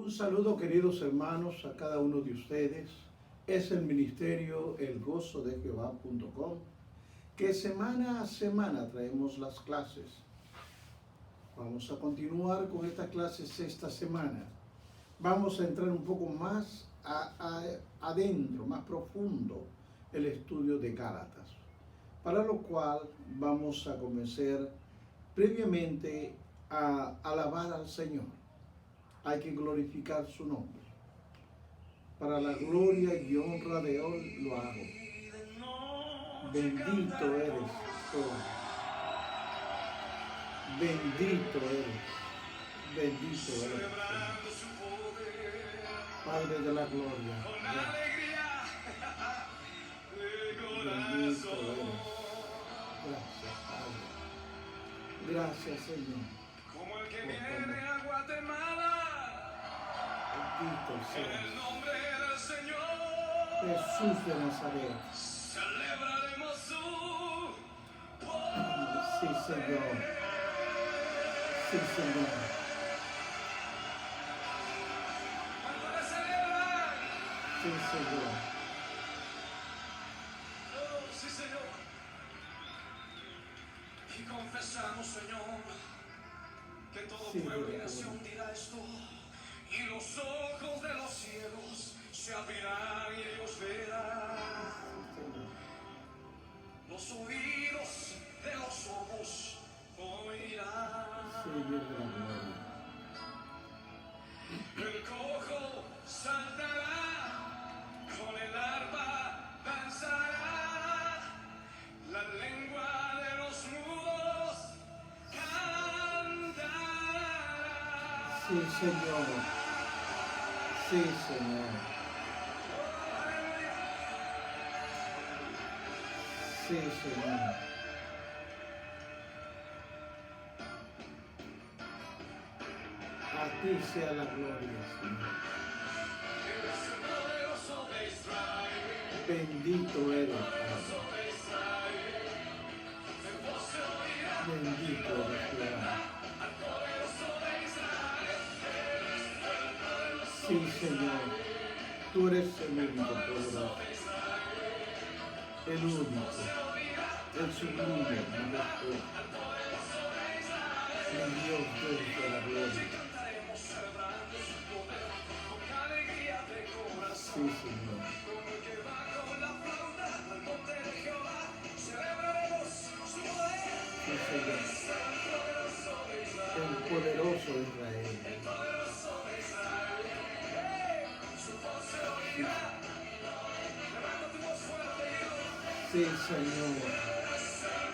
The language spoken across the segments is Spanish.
Un saludo, queridos hermanos, a cada uno de ustedes. Es el ministerio elgozodejehová.com, que semana a semana traemos las clases. Vamos a continuar con estas clases esta semana. Vamos a entrar un poco más adentro, más profundo, el estudio de Gálatas, para lo cual vamos a comenzar previamente a alabar al Señor. Hay que glorificar su nombre. Para la gloria y honra de Él lo hago. Bendito eres, oh. Bendito eres. Bendito eres, Señor. Padre de la gloria. Bendito eres. Gracias, Padre. Gracias, Señor. Como el que viene a Guatemala. Bendito En seas. el nombre del Señor. Jesús de Nazaret. Celebraremos su Sí, Señor. Sí, Señor. ¿Cuánto le celebran? Sí, Señor. Oh, sí, Señor. Y confesamos, Señor, que todo Sí, pueblo y Señor. nación dirá esto. Y los ojos de los cielos se abrirán y ellos verán. Los oídos de los sordos oirán. Sí, Dios de la gloria. El cojo saltará, con el arpa danzará, la lengua de los mudos cantará. Sí, Señor. Sí, Señor. Sí, Señor. A ti sea la gloria, Señor. Eres el poderoso de Israel, Bendito eres, Padre. de Israel. Tu voz se oirá, Bendito eres, Jehová. al poderoso de Israel. Sí, Señor. Tú eres el único poderoso. El único. El sublime, el majestuoso. El Dios de la gloria. Cantaremos celebrando su poder con alegría de corazón. Sí, Señor. Como el que va con la flauta al monte de Jehová, celebraremos su poder. Sí, Señor. El poderoso Israel. Poderoso de Israel, su voz se oirá. Levanta tu voz fuerte y dilo, Sí, Señor.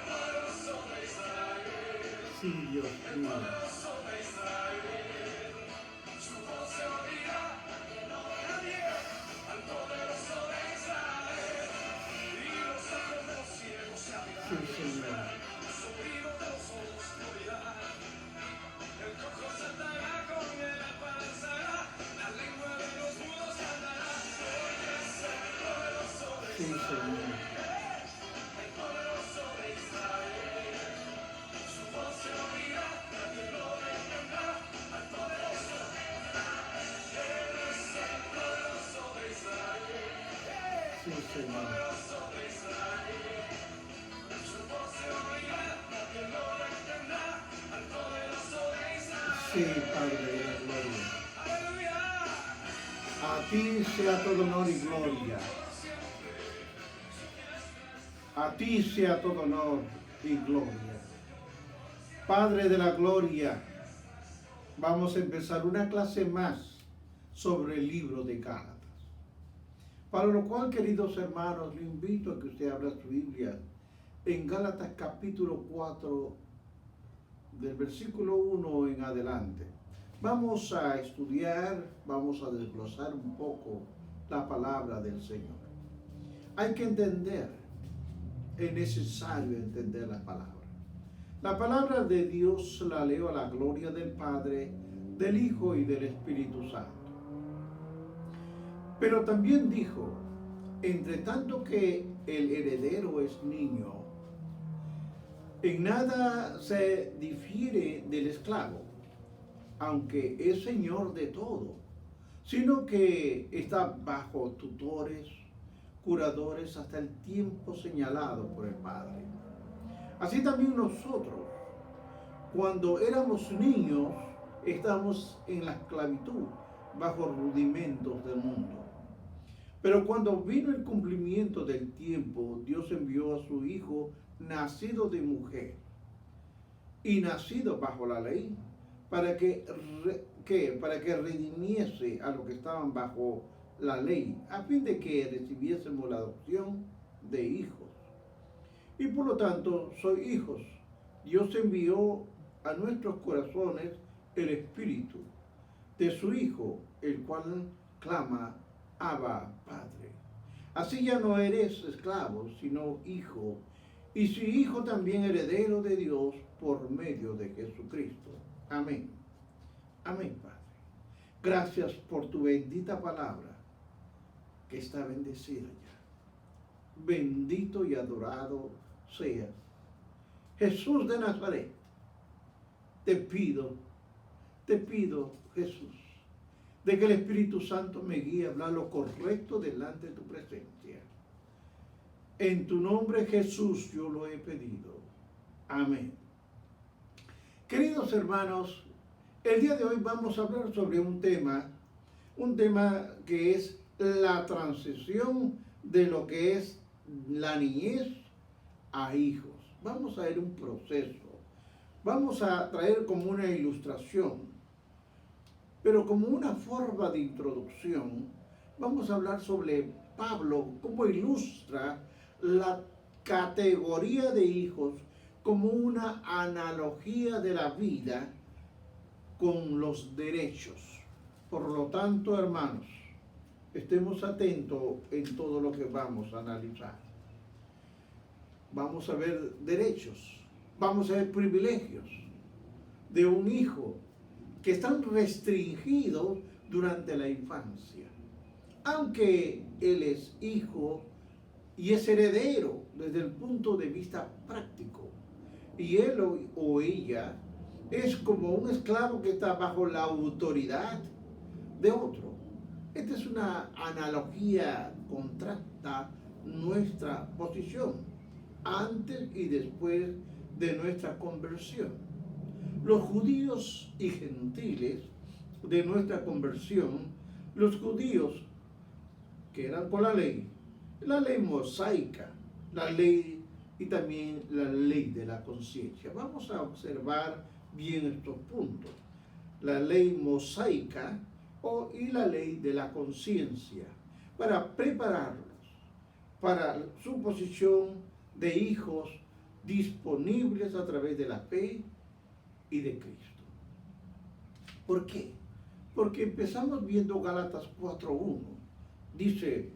poderoso de Israel, Sí, Dios mío. poderoso de Israel. Su voz se oirá. Nadie al poderoso de Israel. Y los ojos de los ciegos se abrirán. Sí, Señor. Los oídos de los sordos oirán. El cojo saltará, con el arpa danzará, la lengua de los mudos cantará. Hoy es el poderoso de Sí, Señor. el poderoso de Israel. Su voz se oirá, nadie lo detendrá. Al poderoso, Él es el poderoso de Israel. Sí, Señor. Poderoso de Israel. Su voz se oirá, nadie lo detendrá. Al poderoso de Israel. Sí, Padre de la gloria. Aleluya. A ti sea todo honor y gloria. A ti sea todo honor y gloria. Padre de la gloria, vamos a empezar una clase más sobre el libro de Gálatas. Para lo cual, queridos hermanos, le invito a que usted abra su Biblia en Gálatas capítulo 4, del versículo 1 en adelante. Vamos a estudiar, vamos a desglosar un poco la palabra del Señor. Hay que entender, es necesario entender la palabra. La palabra de Dios la leo a la gloria del Padre, del Hijo y del Espíritu Santo. Pero también dijo, entre tanto que el heredero es niño, en nada se difiere del esclavo, aunque es señor de todo, sino que está bajo tutores, curadores hasta el tiempo señalado por el Padre. Así también nosotros, cuando éramos niños, estábamos en la esclavitud, bajo rudimentos del mundo. Pero cuando vino el cumplimiento del tiempo, Dios envió a su Hijo, nacido de mujer y nacido bajo la ley, para que redimiese a los que estaban bajo la ley, a fin de que recibiésemos la adopción de hijos. Y por lo tanto, soy hijos. Dios envió a nuestros corazones el Espíritu de su Hijo, el cual clama, Abba, Padre. Así ya no eres esclavo, sino hijo, y si hijo también heredero de Dios por medio de Jesucristo. Amén. Amén, Padre. Gracias por tu bendita palabra, que está bendecida ya. Bendito y adorado seas. Jesús de Nazaret, te pido, Jesús, de que el Espíritu Santo me guíe a hablar lo correcto delante de tu presencia. En tu nombre, Jesús, yo lo he pedido. Amén. Queridos hermanos, el día de hoy vamos a hablar sobre un tema que es la transición de lo que es la niñez a hijos. Vamos a ver un proceso. Vamos a traer como una ilustración, pero como una forma de introducción, vamos a hablar sobre Pablo, cómo ilustra la categoría de hijos como una analogía de la vida con los derechos. Por lo tanto, hermanos, estemos atentos en todo lo que vamos a analizar. Vamos a ver derechos, vamos a ver privilegios de un hijo que están restringidos durante la infancia. Aunque él es hijo y es heredero desde el punto de vista práctico, y él o ella es como un esclavo que está bajo la autoridad de otro. Esta es una analogía, contrasta nuestra posición antes y después de nuestra conversión. Los judíos y gentiles de nuestra conversión, los judíos que eran por la ley mosaica, la ley y también la ley de la conciencia. Vamos a observar bien estos puntos. La ley mosaica y la ley de la conciencia, para prepararlos para su posición de hijos disponibles a través de la fe y de Cristo. ¿Por qué? Porque empezamos viendo Gálatas 4:1. Dice,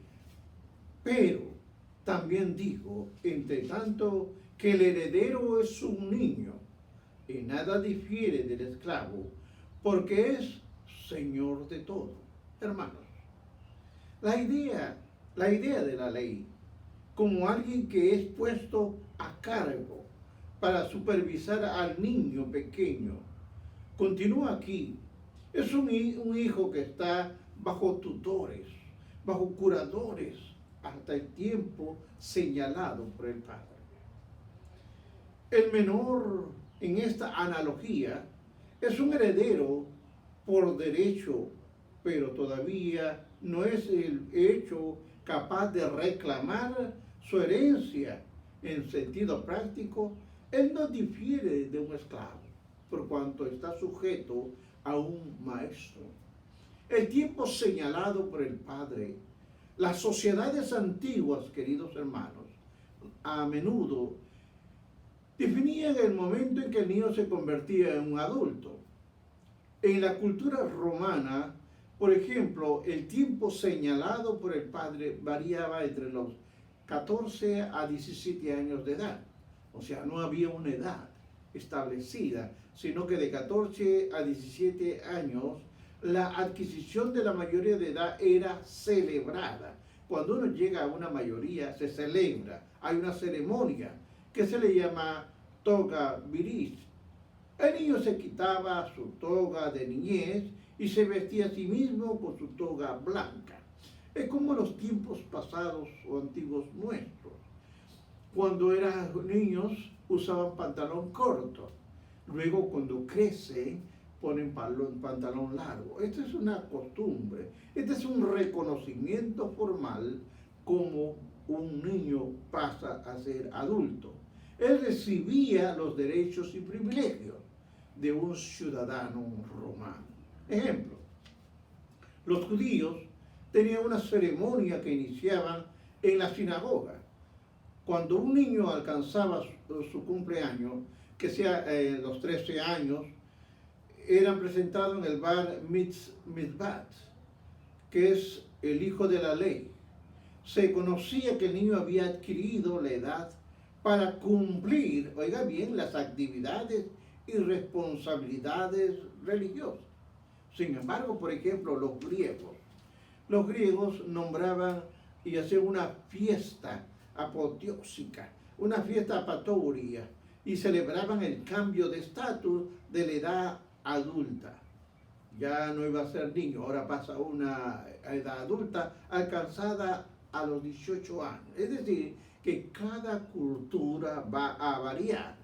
pero también dijo, entre tanto que el heredero es un niño, y nada difiere del esclavo, porque es señor de todo. Hermanos, la idea de la ley, como alguien que es puesto a cargo para supervisar al niño pequeño, continúa aquí. Es un hijo que está bajo tutores, bajo curadores, hasta el tiempo señalado por el Padre. El menor en esta analogía es un heredero por derecho, pero todavía no es el hecho capaz de reclamar su herencia. En sentido práctico, él no difiere de un esclavo, por cuanto está sujeto a un maestro. El tiempo señalado por el Padre, las sociedades antiguas, queridos hermanos, a menudo definían el momento en que el niño se convertía en un adulto. En la cultura romana, por ejemplo, el tiempo señalado por el Padre variaba entre los 14 a 17 años de edad. O sea, no había una edad establecida, sino que de 14 a 17 años la adquisición de la mayoría de edad era celebrada. Cuando uno llega a una mayoría, se celebra. Hay una ceremonia que se le llama toga viris. El niño se quitaba su toga de niñez y se vestía a sí mismo con su toga blanca. Es como los tiempos pasados o antiguos nuestros. Cuando eran niños usaban pantalón corto, luego cuando crecen ponen pantalón largo. Esta es una costumbre, este es un reconocimiento formal como un niño pasa a ser adulto. Él recibía los derechos y privilegios de un ciudadano romano. Ejemplo, los judíos tenían una ceremonia que iniciaban en la sinagoga. Cuando un niño alcanzaba su cumpleaños, que sea los 13 años, eran presentados en el bar mitzvat, que es el hijo de la ley. Se conocía que el niño había adquirido la edad para cumplir, oiga bien, las actividades y responsabilidades religiosas. Sin embargo, por ejemplo, los griegos nombraban y hacían una fiesta apoteósica, una fiesta apatoria, y celebraban el cambio de estatus de la edad adulta. Ya no iba a ser niño, ahora pasa a una edad adulta alcanzada a los 18 años. Es decir, que cada cultura va a variar.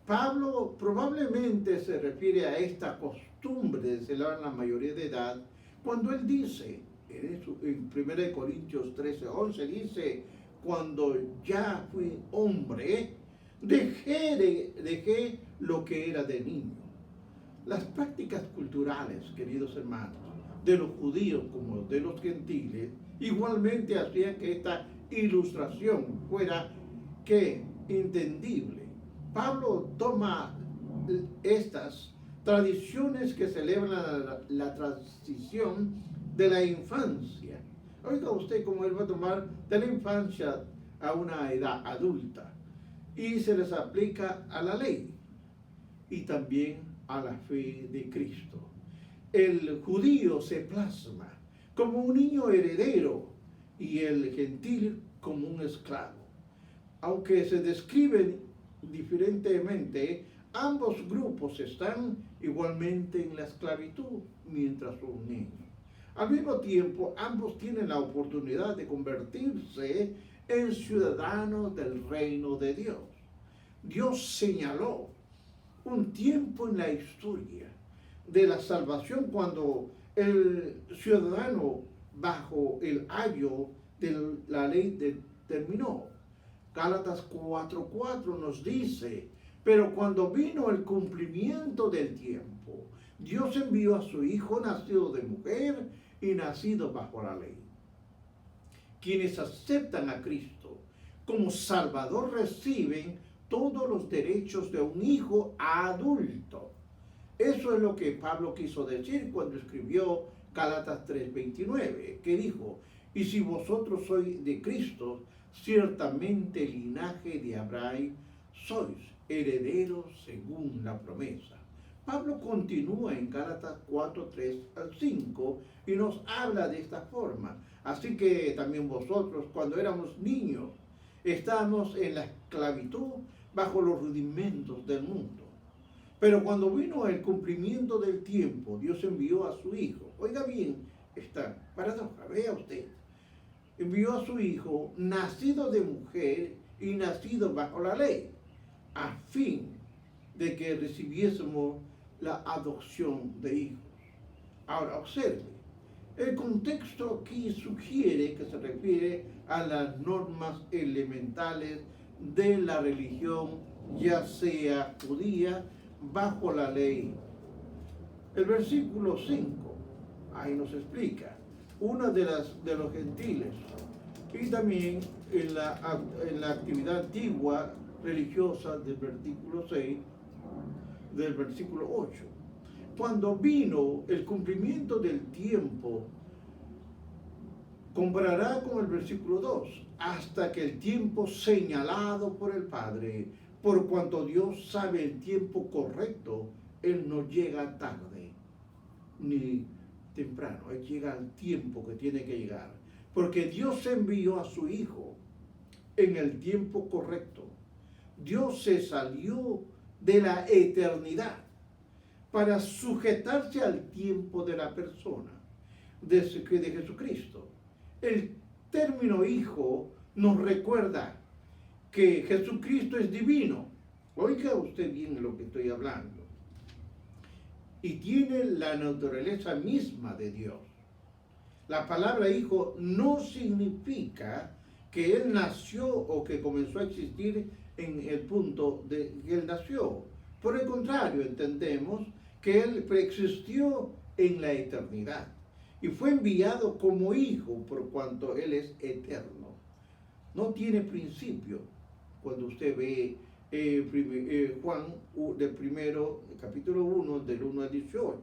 Pablo probablemente se refiere a esta costumbre de celebrar la mayoría de edad cuando él dice, en 1 Corintios 13:11, dice, cuando ya fui hombre, dejé lo que era de niño. Las prácticas culturales, queridos hermanos, de los judíos como de los gentiles, igualmente hacían que esta ilustración fuera entendible. Pablo toma estas tradiciones que celebran la transición de la infancia. Oiga usted cómo él va a tomar de la infancia a una edad adulta y se les aplica a la ley y también a la fe de Cristo. El judío se plasma como un niño heredero y el gentil como un esclavo. Aunque se describen diferentemente, ambos grupos están igualmente en la esclavitud mientras son niños. Al mismo tiempo, ambos tienen la oportunidad de convertirse en ciudadanos del reino de Dios. Dios señaló un tiempo en la historia de la salvación cuando el ciudadano bajo el ayo de la ley terminó. Gálatas 4:4 nos dice, pero cuando vino el cumplimiento del tiempo, Dios envió a su Hijo nacido de mujer y nacido bajo la ley. Quienes aceptan a Cristo como Salvador reciben todos los derechos de un hijo adulto. Eso es lo que Pablo quiso decir cuando escribió Gálatas 3:29, que dijo, y si vosotros sois de Cristo, ciertamente linaje de Abraham sois, herederos según la promesa. Pablo continúa en Gálatas 4:3-5 y nos habla de esta forma. Así que también vosotros, cuando éramos niños, estábamos en la esclavitud bajo los rudimentos del mundo. Pero cuando vino el cumplimiento del tiempo, Dios envió a su Hijo. Oiga bien esta paradoja, vea usted. Envió a su Hijo, nacido de mujer y nacido bajo la ley, a fin de que recibiésemos la adopción de hijos. Ahora, observe, el contexto aquí sugiere que se refiere a las normas elementales de la religión, ya sea judía, bajo la ley. El versículo 5, ahí nos explica, una de los gentiles, y también en la actividad antigua religiosa del versículo 6, del versículo 8. Cuando vino el cumplimiento del tiempo, comparará con el versículo 2, hasta que el tiempo señalado por el Padre, por cuanto Dios sabe el tiempo correcto, Él no llega tarde ni temprano, Él llega al tiempo que tiene que llegar, porque Dios envió a su Hijo en el tiempo correcto. Dios se salió de la eternidad para sujetarse al tiempo de la persona de Jesucristo. El término hijo nos recuerda que Jesucristo es divino. Oiga usted bien lo que estoy hablando. Y tiene la naturaleza misma de Dios. La palabra hijo no significa que él nació o que comenzó a existir en el punto de que él nació. Por el contrario, entendemos que él preexistió en la eternidad y fue enviado como hijo por cuanto él es eterno. No tiene principio. Cuando usted ve Juan del primero, capítulo 1, del 1 al 18.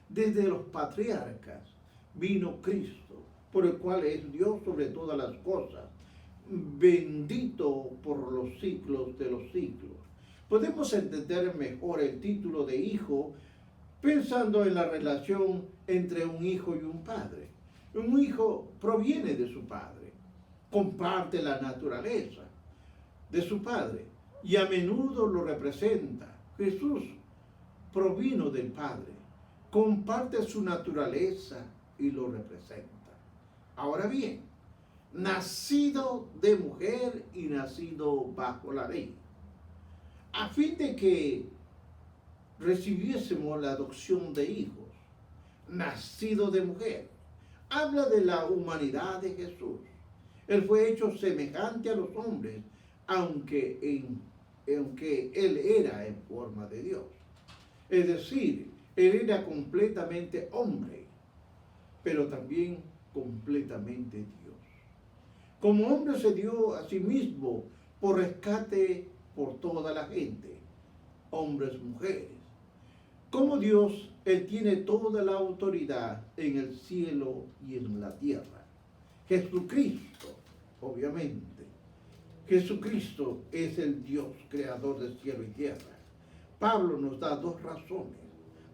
Desde los patriarcas vino Cristo, por el cual es Dios sobre todas las cosas, bendito por los siglos de los siglos. Podemos entender mejor el título de hijo pensando en la relación entre un hijo y un padre. Un hijo proviene de su padre, comparte la naturaleza de su padre y a menudo lo representa. Jesús provino del Padre, comparte su naturaleza y lo representa. Ahora bien, nacido de mujer y nacido bajo la ley, a fin de que recibiésemos la adopción de hijos, nacido de mujer, habla de la humanidad de Jesús. Él fue hecho semejante a los hombres, aunque él era en forma de Dios. Es decir, él era completamente hombre, pero también completamente Dios. Como hombre se dio a sí mismo por rescate por toda la gente, hombres, mujeres. Como Dios, él tiene toda la autoridad en el cielo y en la tierra. Jesucristo, obviamente. Jesucristo es el Dios creador de cielo y tierra. Pablo nos da dos razones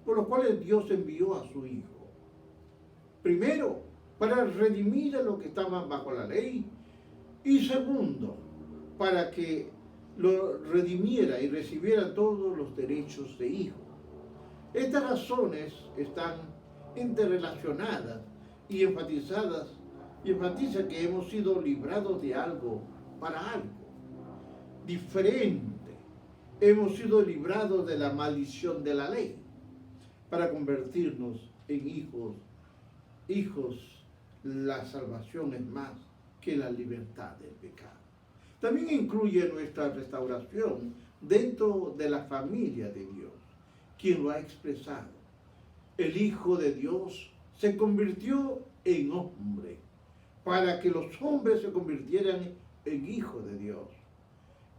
por las cuales Dios envió a su Hijo. Primero, para redimir a los que estaban bajo la ley. Y segundo, para que lo redimiera y recibiera todos los derechos de hijo. Estas razones están interrelacionadas y enfatiza que hemos sido librados de algo para algo diferente. Hemos sido librados de la maldición de la ley para convertirnos en hijos. La salvación es más que la libertad del pecado. También incluye nuestra restauración dentro de la familia de Dios, quien lo ha expresado. El Hijo de Dios se convirtió en hombre para que los hombres se convirtieran en hijos de Dios.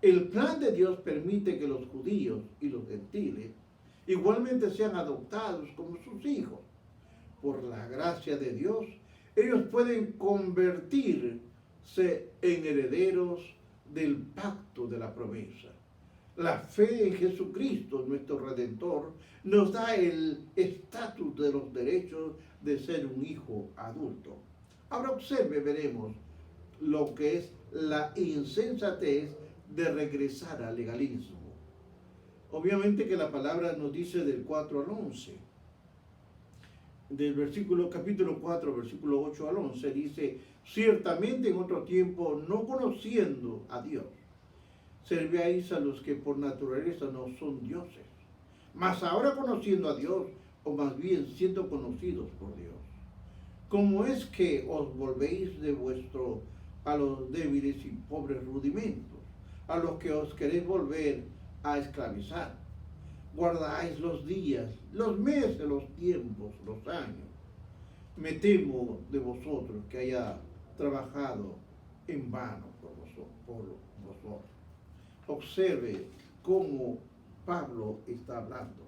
El plan de Dios permite que los judíos y los gentiles igualmente sean adoptados como sus hijos. Por la gracia de Dios, ellos pueden convertirse en herederos del pacto de la promesa. La fe en Jesucristo, nuestro Redentor, nos da el estatus de los derechos de ser un hijo adulto. Ahora observe, veremos lo que es la insensatez de regresar al legalismo. Obviamente que la palabra nos dice del 4 al 11. Del capítulo 4, versículo 8 al 11, dice: ciertamente en otro tiempo, no conociendo a Dios, servíais a los que por naturaleza no son dioses. Mas ahora conociendo a Dios, o más bien siendo conocidos por Dios, ¿cómo es que os volvéis a los débiles y pobres rudimentos, a los que os queréis volver a esclavizar? Guardáis los días, los meses, los tiempos, los años. Me temo de vosotros que haya trabajado en vano por vosotros. Observe cómo Pablo está hablando.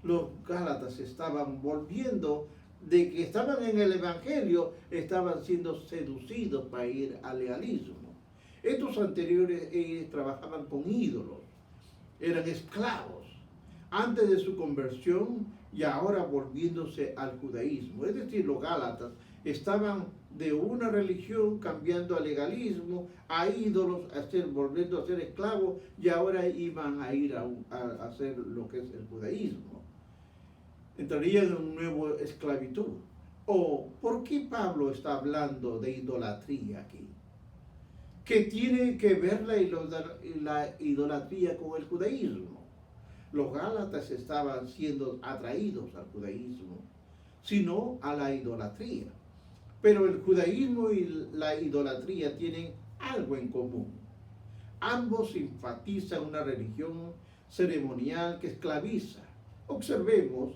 Los Gálatas estaban volviendo, de que estaban en el Evangelio, estaban siendo seducidos para ir al legalismo. Estos anteriores trabajaban con ídolos, eran esclavos antes de su conversión y ahora volviéndose al judaísmo. Es decir, los Gálatas estaban de una religión cambiando al legalismo, a ídolos, volviendo a ser esclavos, y ahora iban a ir a hacer lo que es el judaísmo. entrarían en un nuevo esclavitud. ¿O por qué Pablo está hablando de idolatría aquí? ¿Qué tiene que ver la idolatría con el judaísmo? Los gálatas estaban siendo atraídos al judaísmo, sino a la idolatría. Pero el judaísmo y la idolatría tienen algo en común. Ambos enfatizan una religión ceremonial que esclaviza. Observemos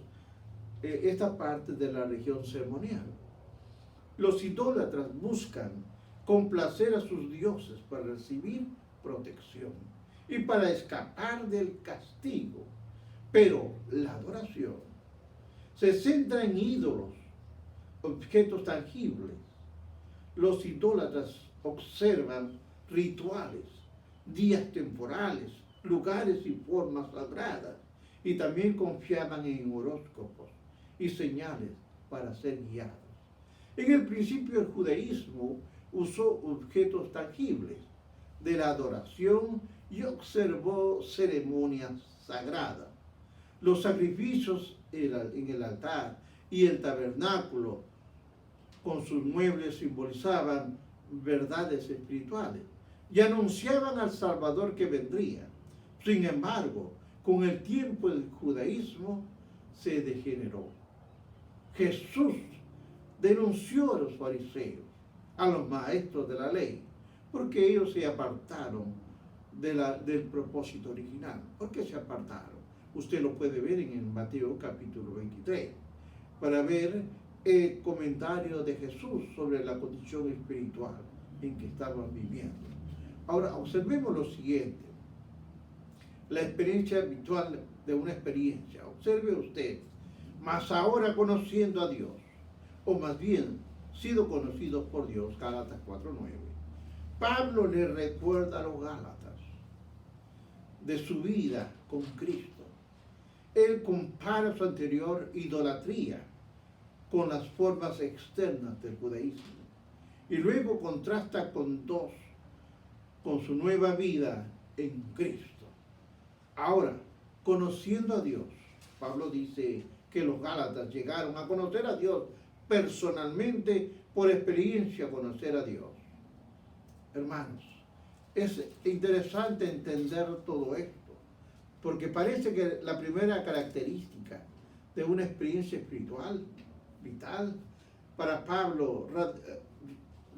esta parte de la religión ceremonial. Los idólatras buscan complacer a sus dioses para recibir protección y para escapar del castigo. Pero la adoración se centra en ídolos, objetos tangibles. Los idólatras observan rituales, días temporales, lugares y formas sagradas, y también confiaban en horóscopos y señales para ser guiados. En el principio el judaísmo usó objetos tangibles de la adoración y observó ceremonias sagradas. Los sacrificios en el altar y el tabernáculo con sus muebles simbolizaban verdades espirituales y anunciaban al Salvador que vendría. Sin embargo, con el tiempo el judaísmo se degeneró. Jesús denunció a los fariseos, a los maestros de la ley, porque ellos se apartaron del propósito original. ¿Por qué se apartaron? Usted lo puede ver en el Mateo capítulo 23, para ver el comentario de Jesús sobre la condición espiritual en que estaban viviendo. Ahora, observemos lo siguiente. La experiencia habitual de una experiencia. Observe usted, mas ahora conociendo a Dios, o más bien, sido conocidos por Dios, Gálatas 4:9. Pablo le recuerda a los gálatas de su vida con Cristo. Él compara su anterior idolatría con las formas externas del judaísmo y luego contrasta con su nueva vida en Cristo. Ahora, conociendo a Dios, Pablo dice que los gálatas llegaron a conocer a Dios personalmente, por experiencia conocer a Dios. Hermanos, es interesante entender todo esto, porque parece que la primera característica de una experiencia espiritual, vital, para Pablo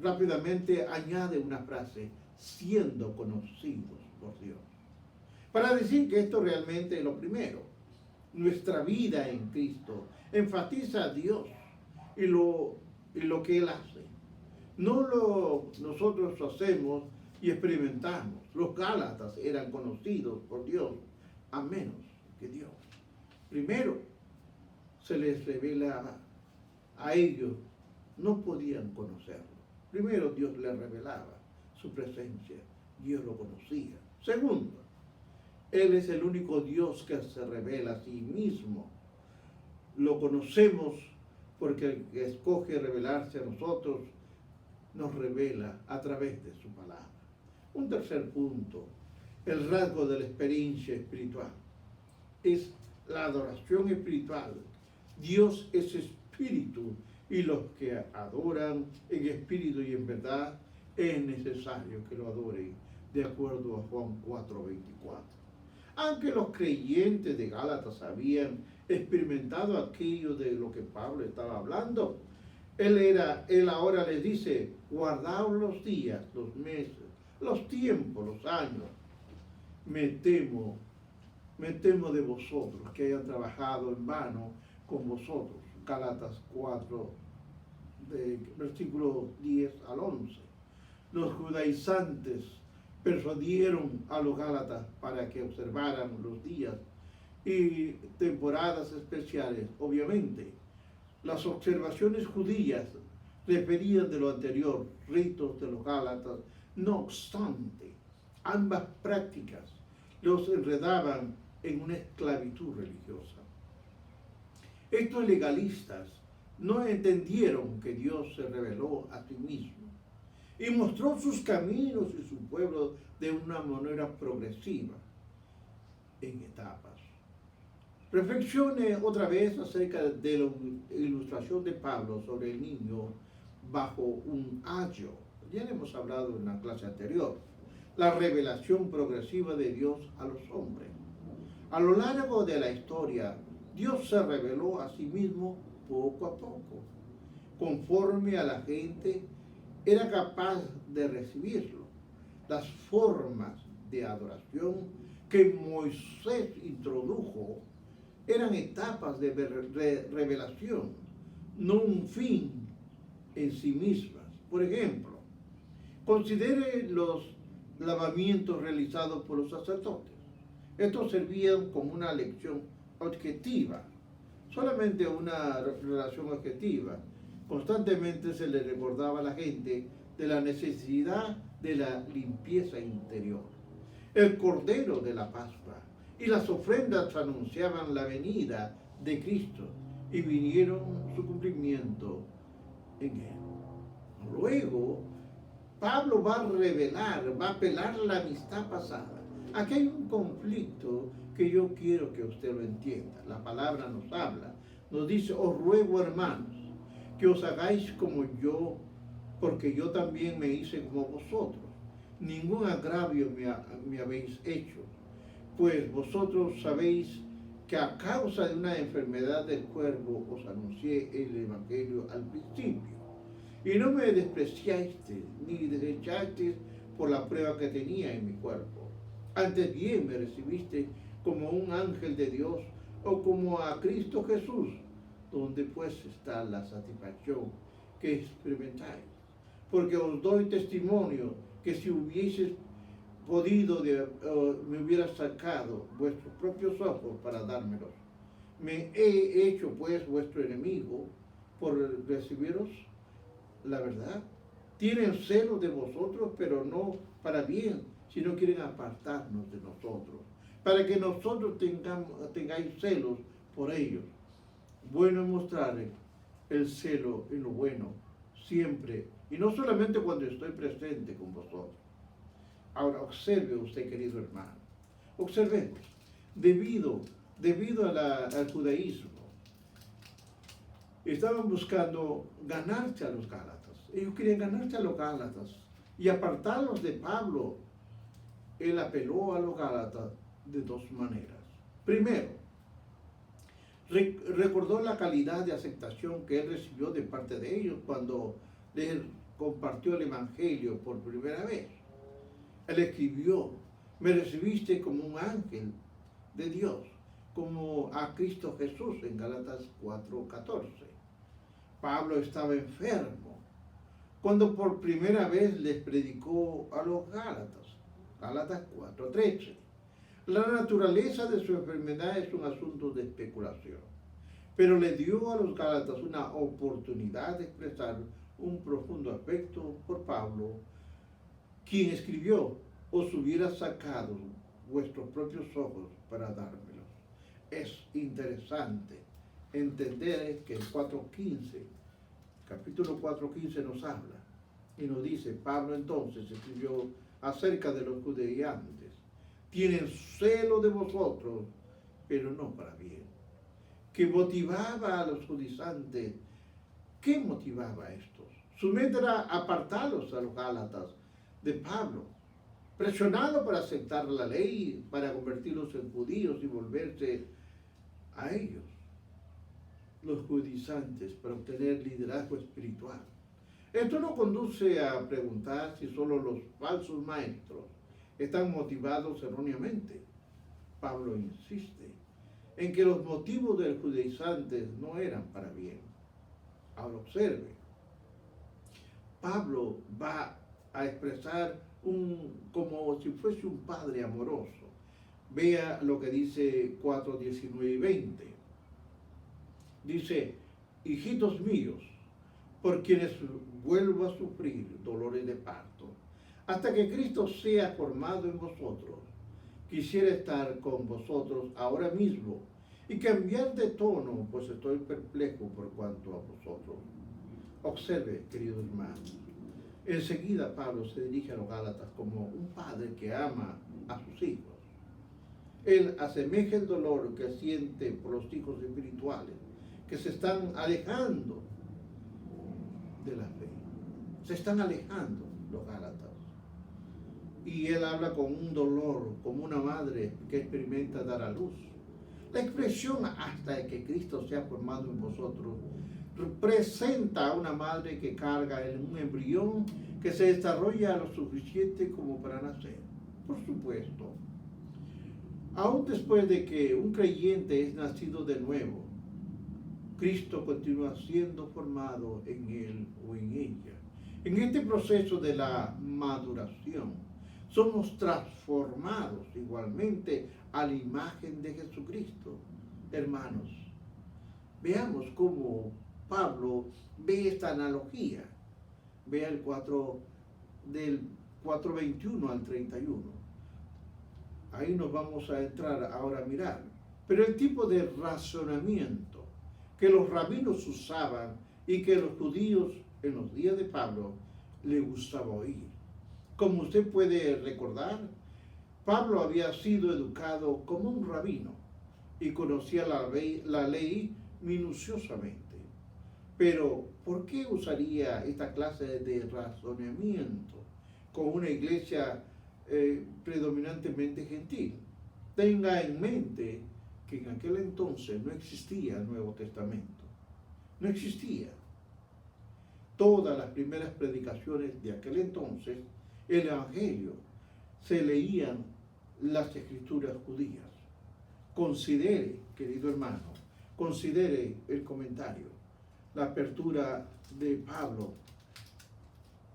rápidamente añade una frase, siendo conocidos por Dios. Para decir que esto realmente es lo primero. Nuestra vida en Cristo enfatiza a Dios y lo que Él hace. Nosotros hacemos y experimentamos. Los gálatas eran conocidos por Dios, a menos que Dios. Primero se les revelaba a ellos, no podían conocerlo. Primero Dios les revelaba su presencia, Dios lo conocía. Segundo, Él es el único Dios que se revela a sí mismo. Lo conocemos porque el que escoge revelarse a nosotros nos revela a través de su palabra. Un tercer punto, el rasgo de la experiencia espiritual, es la adoración espiritual. Dios es espíritu y los que adoran en espíritu y en verdad es necesario que lo adoren de acuerdo a Juan 4:24. Aunque los creyentes de Gálatas habían experimentado aquello de lo que Pablo estaba hablando, él ahora les dice, guardaos los días, los meses, los tiempos, los años. Me temo de vosotros que hayan trabajado en vano con vosotros. Gálatas 4, de versículo 10 al 11. Los judaizantes persuadieron a los gálatas para que observaran los días y temporadas especiales. Obviamente, las observaciones judías referían de lo anterior, ritos de los gálatas. No obstante, ambas prácticas los enredaban en una esclavitud religiosa. Estos legalistas no entendieron que Dios se reveló a sí mismo y mostró sus caminos y su pueblo de una manera progresiva, en etapas. Reflexione otra vez acerca de la ilustración de Pablo sobre el niño bajo un ayo. Ya le hemos hablado en la clase anterior. La revelación progresiva de Dios a los hombres. A lo largo de la historia, Dios se reveló a sí mismo poco a poco, conforme a la gente era capaz de recibirlo. Las formas de adoración que Moisés introdujo eran etapas de revelación, no un fin en sí mismas. Por ejemplo, considere los lavamientos realizados por los sacerdotes. Estos servían como una lección objetiva, solamente una relación objetiva. Constantemente se le recordaba a la gente de la necesidad de la limpieza interior. El Cordero de la Pascua y las ofrendas anunciaban la venida de Cristo y vinieron su cumplimiento en él. Luego, Pablo va a revelar, va a apelar la amistad pasada. Aquí hay un conflicto que yo quiero que usted lo entienda. La palabra nos habla, nos dice: os ruego, hermanos, que os hagáis como yo, porque yo también me hice como vosotros. Ningún agravio me habéis hecho, pues vosotros sabéis que a causa de una enfermedad del cuerpo os anuncié el Evangelio al principio. Y no me despreciasteis ni desechasteis por la prueba que tenía en mi cuerpo. Antes bien me recibiste como un ángel de Dios o como a Cristo Jesús, donde pues está la satisfacción que experimentáis. Porque os doy testimonio que si hubieses podido, me hubiera sacado vuestros propios ojos para dármelos. Me he hecho pues vuestro enemigo por recibiros la verdad. Tienen celo de vosotros, pero no para bien, sino quieren apartarnos de nosotros, para que nosotros tengáis celos por ellos. Bueno es mostrar el celo en lo bueno, siempre, y no solamente cuando estoy presente con vosotros. Ahora, observe usted, querido hermano, observemos, debido al judaísmo, estaban buscando ganarse a los gálatas. Ellos querían ganarse a los gálatas y apartarlos de Pablo. Él apeló a los gálatas de dos maneras. Primero, recordó la calidad de aceptación que él recibió de parte de ellos cuando les compartió el Evangelio por primera vez. Él escribió: me recibiste como un ángel de Dios, como a Cristo Jesús, en Gálatas 4:14. Pablo estaba enfermo cuando por primera vez les predicó a los Gálatas, Gálatas 4:13. La naturaleza de su enfermedad es un asunto de especulación, pero le dio a los Gálatas una oportunidad de expresar un profundo afecto por Pablo, quien escribió: os hubiera sacado vuestros propios ojos para dármelos. Es interesante entender que el 4:15, capítulo 4:15 nos habla y nos dice: Pablo entonces escribió acerca de los judaizantes: tienen celo de vosotros, pero no para bien. Que motivaba a los judaizantes. ¿Qué motivaba a estos? Su meta era apartarlos a los gálatas de Pablo, presionarlos para aceptar la ley, para convertirlos en judíos y volverse a ellos, los judaizantes, para obtener liderazgo espiritual. Esto nos conduce a preguntar si solo los falsos maestros están motivados erróneamente. Pablo insiste en que los motivos del judaizante no eran para bien. Ahora observe, Pablo va a expresar como si fuese un padre amoroso. Vea lo que dice 4:19 y 20. Dice: hijitos míos, por quienes vuelvo a sufrir dolores de parto, hasta que Cristo sea formado en vosotros. Quisiera estar con vosotros ahora mismo y cambiar de tono, pues estoy perplejo por cuanto a vosotros. Observe, queridos hermanos, enseguida Pablo se dirige a los Gálatas como un padre que ama a sus hijos. Él asemeja el dolor que siente por los hijos espirituales, que se están alejando de la fe. Se están alejando los Gálatas. Y él habla con un dolor, como una madre que experimenta dar a luz. La expresión hasta que Cristo sea formado en vosotros representa a una madre que carga en un embrión que se desarrolla lo suficiente como para nacer. Por supuesto, aún después de que un creyente es nacido de nuevo, Cristo continúa siendo formado en él o en ella. En este proceso de la maduración, somos transformados igualmente a la imagen de Jesucristo. Hermanos, veamos cómo Pablo ve esta analogía. Vea el 4, del 4:21 al 31. Ahí nos vamos a entrar ahora a mirar. Pero el tipo de razonamiento que los rabinos usaban y que los judíos en los días de Pablo le gustaba oír. Como usted puede recordar, Pablo había sido educado como un rabino y conocía la ley minuciosamente. Pero, ¿por qué usaría esta clase de razonamiento con una iglesia predominantemente gentil? Tenga en mente que en aquel entonces no existía el Nuevo Testamento. No existía. Todas las primeras predicaciones de aquel entonces, el Evangelio, se leían las escrituras judías. Considere, querido hermano, considere el comentario, la apertura de Pablo.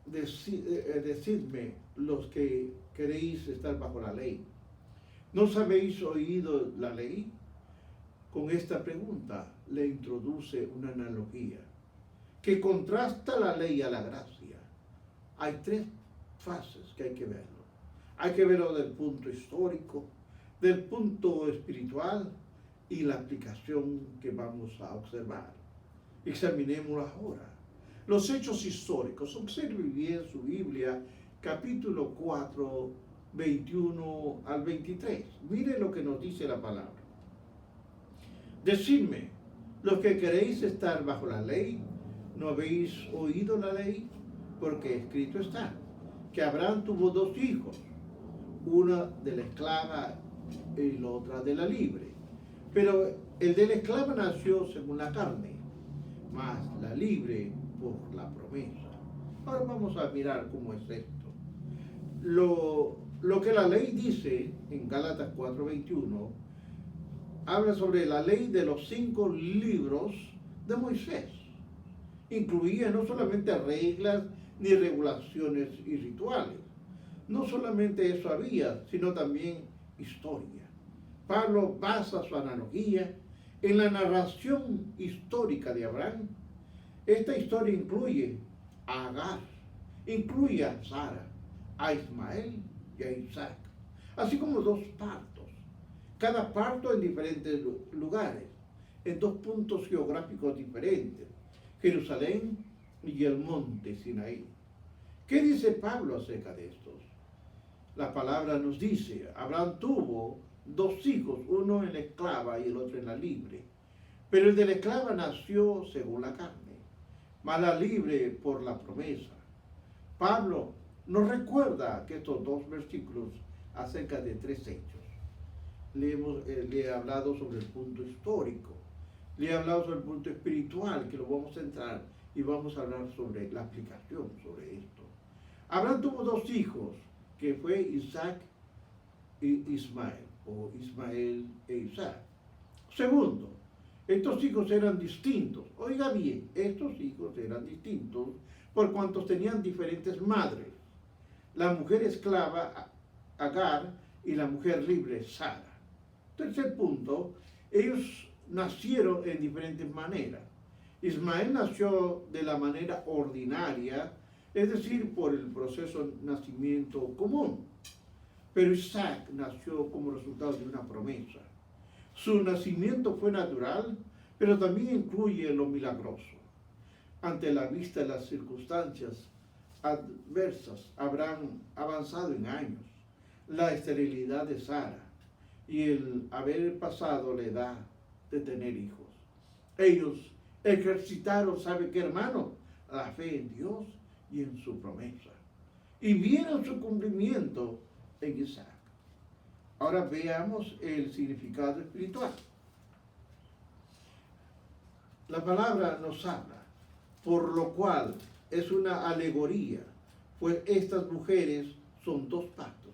Decidme los que queréis estar bajo la ley. ¿No os habéis oído la ley? Con esta pregunta le introduce una analogía que contrasta la ley a la gracia. Hay tres fases que hay que verlo. Hay que verlo del punto histórico, del punto espiritual y la aplicación que vamos a observar. Examinémoslo ahora. Los hechos históricos. Observe bien su Biblia, capítulo 4, 21 al 23. Mire lo que nos dice la palabra. Decidme, los que queréis estar bajo la ley, ¿no habéis oído la ley? Porque escrito está, que Abraham tuvo dos hijos, una de la esclava y la otra de la libre. Pero el de la esclava nació según la carne, mas la libre por la promesa. Ahora vamos a mirar cómo es esto. Lo que la ley dice en Gálatas 4:21, habla sobre la ley de los 5 libros de Moisés. Incluía no solamente reglas ni regulaciones y rituales. No solamente eso había, sino también historia. Pablo basa su analogía en la narración histórica de Abraham. Esta historia incluye a Agar, incluye a Sara, a Ismael y a Isaac, así como 2 partos, cada parto en diferentes lugares, en 2 puntos geográficos diferentes, Jerusalén y el monte Sinaí. ¿Qué dice Pablo acerca de estos? La palabra nos dice, Abraham tuvo 2 hijos, uno en la esclava y el otro en la libre. Pero el de la esclava nació según la carne, mas la libre por la promesa. Pablo nos recuerda que estos 2 versículos acerca de 3 hechos. Le he hablado sobre el punto histórico, le he hablado sobre el punto espiritual, que lo vamos a entrar y vamos a hablar sobre la aplicación sobre esto. Abraham tuvo 2 hijos, que fue Isaac y Ismael, o Ismael e Isaac. Segundo, estos hijos eran distintos. Oiga bien, estos hijos eran distintos por cuantos tenían diferentes madres. La mujer esclava, Agar, y la mujer libre, Sara. Tercer punto, ellos nacieron en diferentes maneras. Ismael nació de la manera ordinaria, es decir, por el proceso de nacimiento común. Pero Isaac nació como resultado de una promesa. Su nacimiento fue natural, pero también incluye lo milagroso. Ante la vista de las circunstancias adversas, Abraham avanzado en años, la esterilidad de Sara, y el haber pasado la edad de tener hijos. Ellos ejercitaron, ¿sabe qué, hermano? La fe en Dios y en su promesa. Y vieron su cumplimiento en Isaac. Ahora veamos el significado espiritual. La palabra nos habla, por lo cual es una alegoría, pues estas mujeres son dos pactos.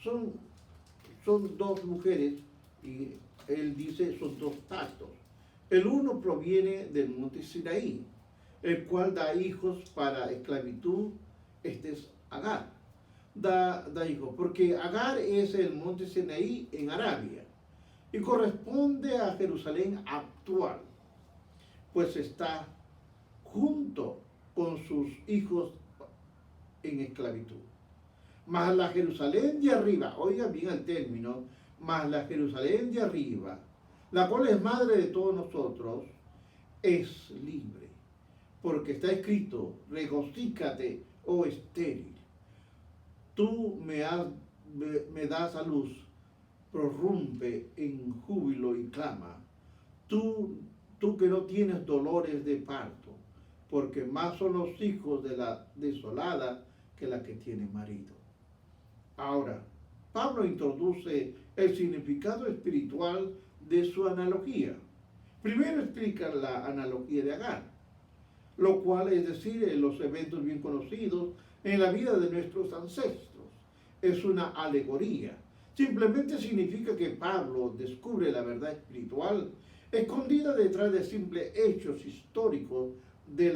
Son dos mujeres, y él dice son dos pactos. El uno proviene del monte Sinaí, el cual da hijos para esclavitud. Este es Agar. Da hijos, porque Agar es el monte Sinaí en Arabia y corresponde a Jerusalén actual, pues está junto con sus hijos en esclavitud. Mas la Jerusalén de arriba, oiga bien el término, mas la Jerusalén de arriba, la cual es madre de todos nosotros, es libre, porque está escrito, regocíjate, oh estéril, tú me das a luz, prorrumpe en júbilo y clama, tú que no tienes dolores de parto, porque más son los hijos de la desolada que la que tiene marido. Ahora, Pablo introduce el significado espiritual de su analogía. Primero explica la analogía de Agar, lo cual es decir, los eventos bien conocidos en la vida de nuestros ancestros. Es una alegoría. Simplemente significa que Pablo descubre la verdad espiritual escondida detrás de simples hechos históricos de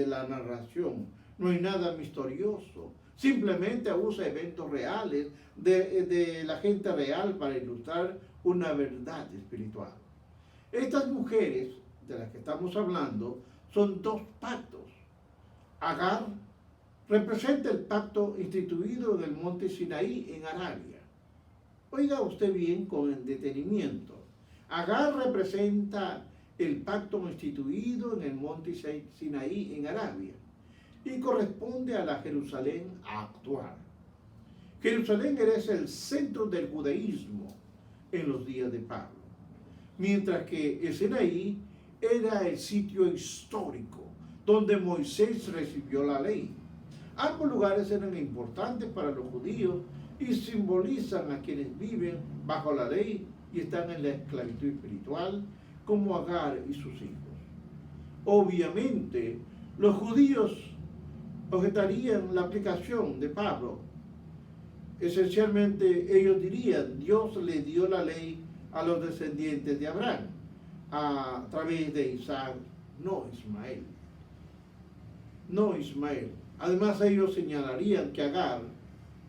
la narración. No hay nada misterioso. Simplemente usa eventos reales de la gente real para ilustrar una verdad espiritual. Estas mujeres de las que estamos hablando son dos pactos. Agar representa el pacto instituido en el monte Sinaí en Arabia. Oiga usted bien con detenimiento. Agar representa el pacto instituido en el monte Sinaí en Arabia y corresponde a la Jerusalén actual. Jerusalén era el centro del judaísmo en los días de Pablo, mientras que el Sinaí era el sitio histórico donde Moisés recibió la ley. Ambos lugares eran importantes para los judíos y simbolizan a quienes viven bajo la ley y están en la esclavitud espiritual, como Agar y sus hijos. Obviamente, los judíos objetarían la aplicación de Pablo. Esencialmente, ellos dirían, Dios le dio la ley a los descendientes de Abraham a través de Isaac, no Ismael. No Ismael. Además, ellos señalarían que Agar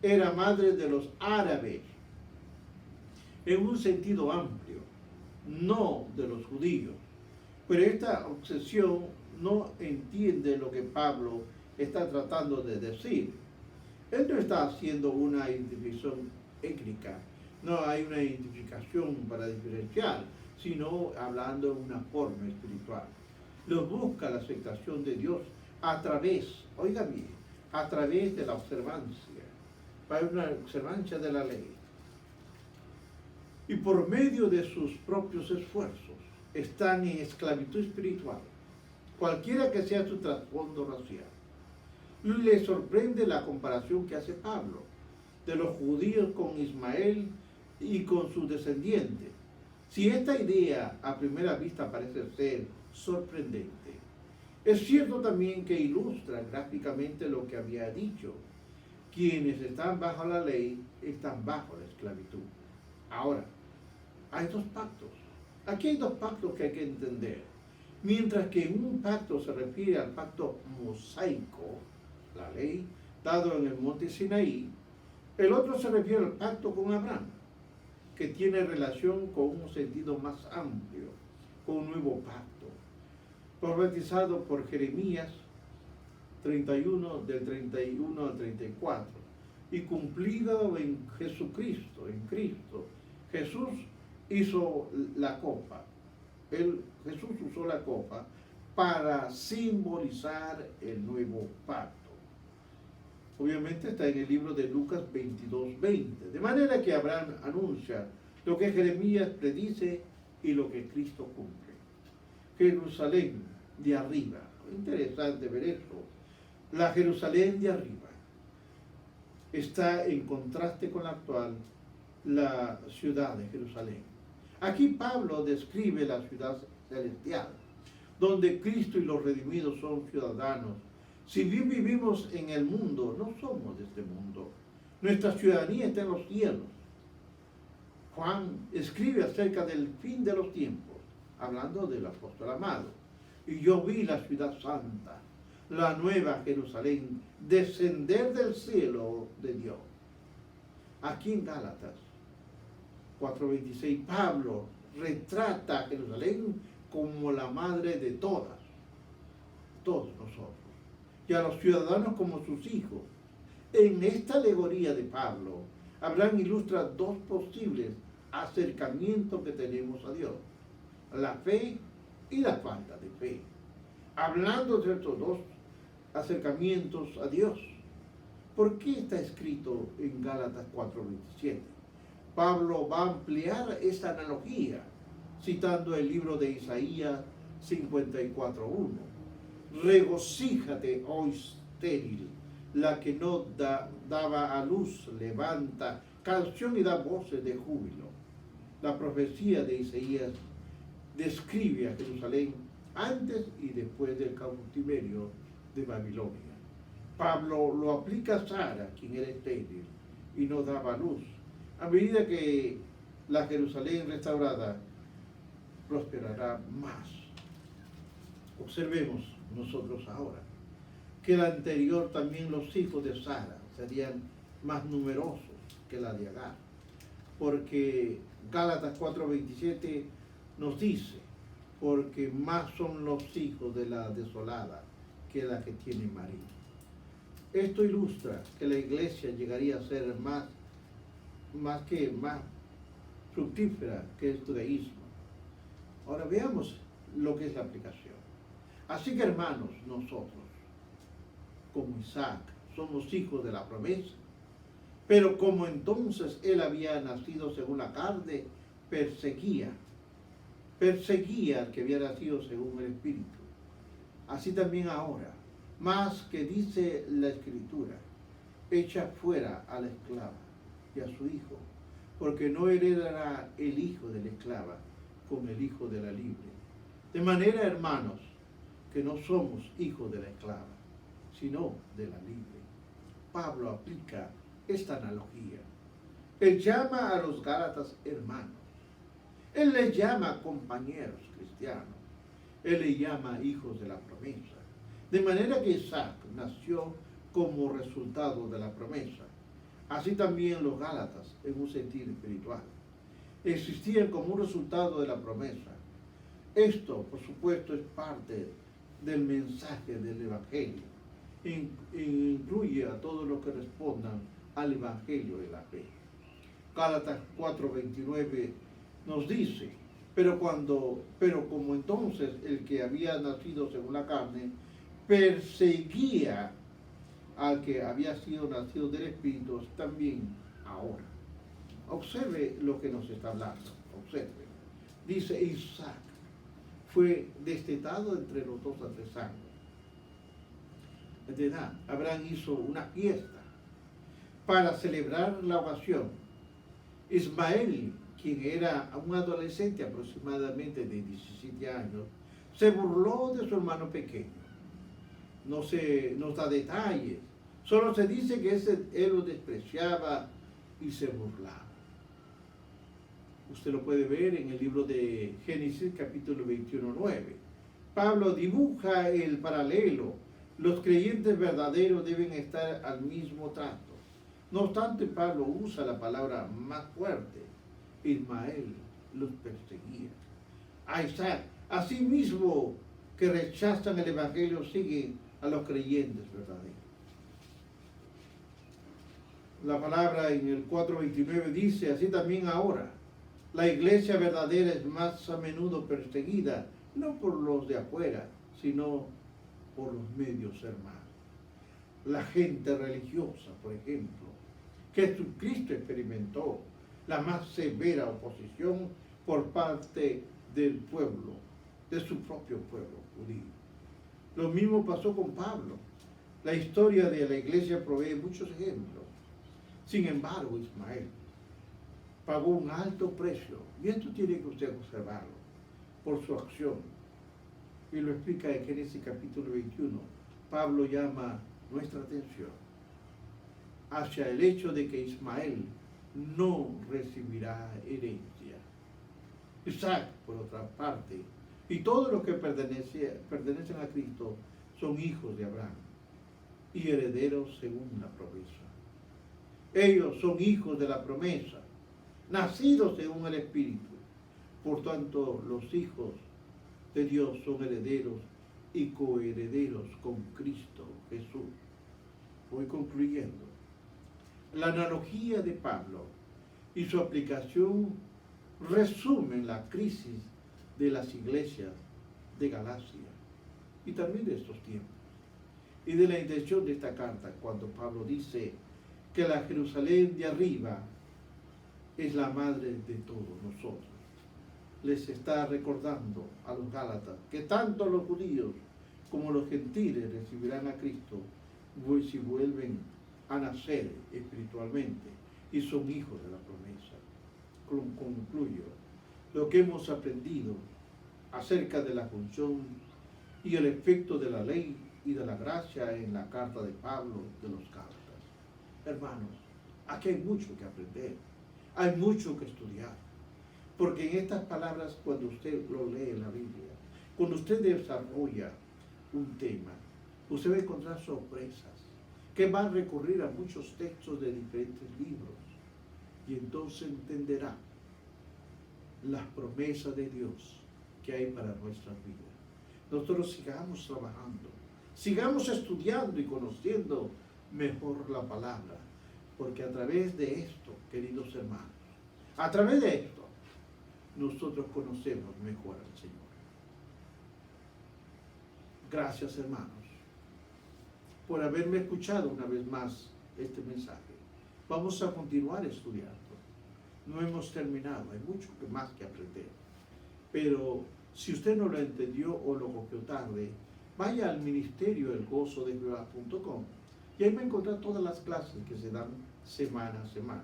era madre de los árabes en un sentido amplio, no de los judíos. Pero esta obsesión no entiende lo que Pablo está tratando de decir. Él no está haciendo una identificación étnica, no hay una identificación para diferenciar, sino hablando de una forma espiritual. Lo busca la aceptación de Dios a través, oiga bien, a través de la observancia, para una observancia de la ley. Y por medio de sus propios esfuerzos están en esclavitud espiritual, cualquiera que sea su trasfondo racial. Le sorprende la comparación que hace Pablo de los judíos con Ismael y con sus descendientes. Si esta idea a primera vista parece ser sorprendente, es cierto también que ilustra gráficamente lo que había dicho. Quienes están bajo la ley están bajo la esclavitud. Ahora, hay dos pactos. Aquí hay dos pactos que hay que entender. Mientras que un pacto se refiere al pacto mosaico, la ley, dado en el monte Sinaí, el otro se refiere al pacto con Abraham, que tiene relación con un sentido más amplio, con un nuevo pacto, profetizado por Jeremías 31, del 31 al 34, y cumplido en Jesucristo, en Cristo. Jesús hizo la copa, Jesús usó la copa para simbolizar el nuevo pacto. Obviamente está en el libro de Lucas 22:20. De manera que Abraham anuncia lo que Jeremías predice y lo que Cristo cumple. Jerusalén de arriba. Interesante ver esto. La Jerusalén de arriba está en contraste con la actual, la ciudad de Jerusalén. Aquí Pablo describe la ciudad celestial, donde Cristo y los redimidos son ciudadanos. Si bien vivimos en el mundo, no somos de este mundo. Nuestra ciudadanía está en los cielos. Juan escribe acerca del fin de los tiempos, hablando del apóstol amado. Y yo vi la ciudad santa, la nueva Jerusalén, descender del cielo de Dios. Aquí en Gálatas 4:26, Pablo retrata a Jerusalén como la madre de todos nosotros, y a los ciudadanos como sus hijos. En esta alegoría de Pablo, Abraham ilustra dos posibles acercamientos que tenemos a Dios: la fe y la falta de fe. Hablando de estos dos acercamientos a Dios, ¿por qué está escrito en Gálatas 4:27? Pablo va a ampliar esta analogía citando el libro de Isaías 54:1. Regocíjate, oh estéril, la que no daba a luz, levanta canción y da voces de júbilo. La profecía de Isaías describe a Jerusalén antes y después del cautiverio de Babilonia. Pablo lo aplica a Sara, quien era estéril y no daba luz. A medida que la Jerusalén restaurada prosperará más. Observemos nosotros ahora que la anterior también los hijos de Sara serían más numerosos que la de Agar, porque Gálatas 4:27 nos dice: porque más son los hijos de la desolada que la que tiene marido. Esto ilustra que la iglesia llegaría a ser más fructífera que el judaísmo. Ahora veamos lo que es la aplicación. Así que, hermanos, nosotros, como Isaac, somos hijos de la promesa, pero como entonces él había nacido según la carne, perseguía al que había nacido según el Espíritu. Así también ahora, más que dice la Escritura, echa fuera a la esclava y a su hijo, porque no heredará el hijo de la esclava con el hijo de la libre. De manera, hermanos, que no somos hijos de la esclava, sino de la libre. Pablo aplica esta analogía. Él llama a los Gálatas hermanos. Él les llama compañeros cristianos. Él les llama hijos de la promesa. De manera que Isaac nació como resultado de la promesa. Así también los Gálatas, en un sentido espiritual, existían como un resultado de la promesa. Esto, por supuesto, es parte del mensaje del Evangelio. Incluye a todos los que respondan al Evangelio de la fe. Gálatas 4:29 nos dice: pero como entonces el que había nacido según la carne perseguía al que había sido nacido del Espíritu, también ahora. Observe lo que nos está hablando. Observe. Dice: Isaac fue destetado entre los 2 a 3 años de edad. Abraham hizo una fiesta para celebrar la ocasión. Ismael, quien era un adolescente aproximadamente de 17 años, se burló de su hermano pequeño. No se nos da detalles, solo se dice que él lo despreciaba y se burlaba. Usted lo puede ver en el libro de Génesis capítulo 21:9. Pablo dibuja el paralelo. Los creyentes verdaderos deben estar al mismo trato. No obstante, Pablo usa la palabra más fuerte. Ismael los perseguía. A Isaac, asimismo que rechazan el Evangelio, siguen a los creyentes verdaderos. La palabra en el 4:29 dice: así también ahora, la iglesia verdadera es más a menudo perseguida, no por los de afuera, sino por los medios hermanos. La gente religiosa, por ejemplo, que Jesucristo experimentó, la más severa oposición por parte del pueblo, de su propio pueblo judío. Lo mismo pasó con Pablo. La historia de la iglesia provee muchos ejemplos. Sin embargo, Ismael pagó un alto precio, y esto tiene que usted observarlo, por su acción. Y lo explica en Génesis capítulo 21. Pablo llama nuestra atención hacia el hecho de que Ismael no recibirá herencia. Isaac, por otra parte, y todos los que pertenecen a Cristo son hijos de Abraham y herederos según la promesa. Ellos son hijos de la promesa, nacidos según el Espíritu. Por tanto, los hijos de Dios son herederos y coherederos con Cristo Jesús. Voy concluyendo. La analogía de Pablo y su aplicación resumen la crisis de las iglesias de Galacia y también de estos tiempos, y de la intención de esta carta cuando Pablo dice que la Jerusalén de arriba es la madre de todos nosotros. Les está recordando a los Gálatas que tanto los judíos como los gentiles recibirán a Cristo si vuelven a nacer espiritualmente y son hijos de la promesa. Concluyo lo que hemos aprendido acerca de la función y el efecto de la ley y de la gracia en la carta de Pablo de los Gálatas. Hermanos, aquí hay mucho que aprender, hay mucho que estudiar, porque en estas palabras, cuando usted lo lee en la Biblia, cuando usted desarrolla un tema, usted va a encontrar sorpresas, que va a recurrir a muchos textos de diferentes libros, y entonces entenderá las promesas de Dios que hay para nuestras vidas. Nosotros sigamos trabajando, sigamos estudiando y conociendo mejor la palabra, porque a través de esto, queridos hermanos, a través de esto, nosotros conocemos mejor al Señor. Gracias, hermanos, por haberme escuchado una vez más este mensaje. Vamos a continuar estudiando. No hemos terminado, hay mucho más que aprender. Pero si usted no lo entendió o lo cogió tarde, vaya al ministerio elgozodejehova.com y ahí va a encontrar todas las clases que se dan semana a semana.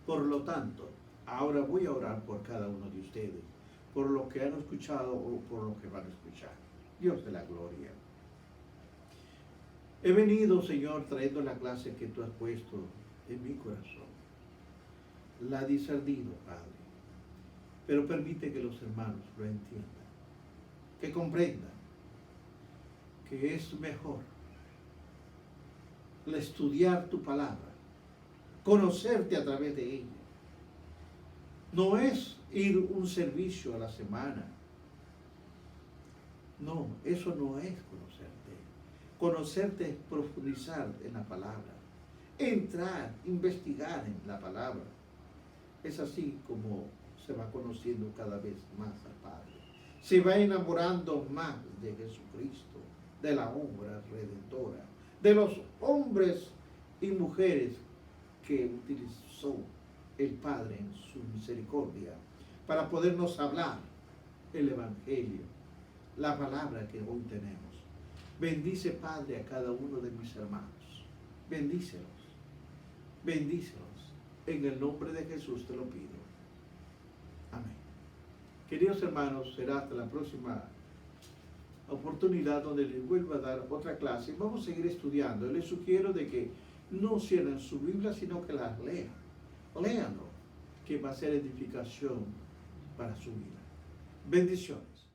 Por lo tanto, ahora voy a orar por cada uno de ustedes, por lo que han escuchado o por lo que van a escuchar. Dios de la gloria. He venido, Señor, trayendo la clase que tú has puesto en mi corazón. La he discernido, Padre, pero permite que los hermanos lo entiendan, que comprendan que es mejor estudiar tu palabra, conocerte a través de ella. No es ir un servicio a la semana. No, eso no es conocerte. Conocerte es profundizar en la palabra, entrar, investigar en la palabra. Es así como se va conociendo cada vez más al Padre. Se va enamorando más de Jesucristo, de la obra redentora, de los hombres y mujeres que utilizó el Padre en su misericordia para podernos hablar el Evangelio, la palabra que hoy tenemos. Bendice, Padre, a cada uno de mis hermanos. Bendícelos. Bendícelos. En el nombre de Jesús te lo pido. Amén. Queridos hermanos, será hasta la próxima oportunidad donde les vuelva a dar otra clase. Vamos a seguir estudiando. Les sugiero de que no cierren su Biblia, sino que las lean. Léanlo, que va a ser edificación para su vida. Bendiciones.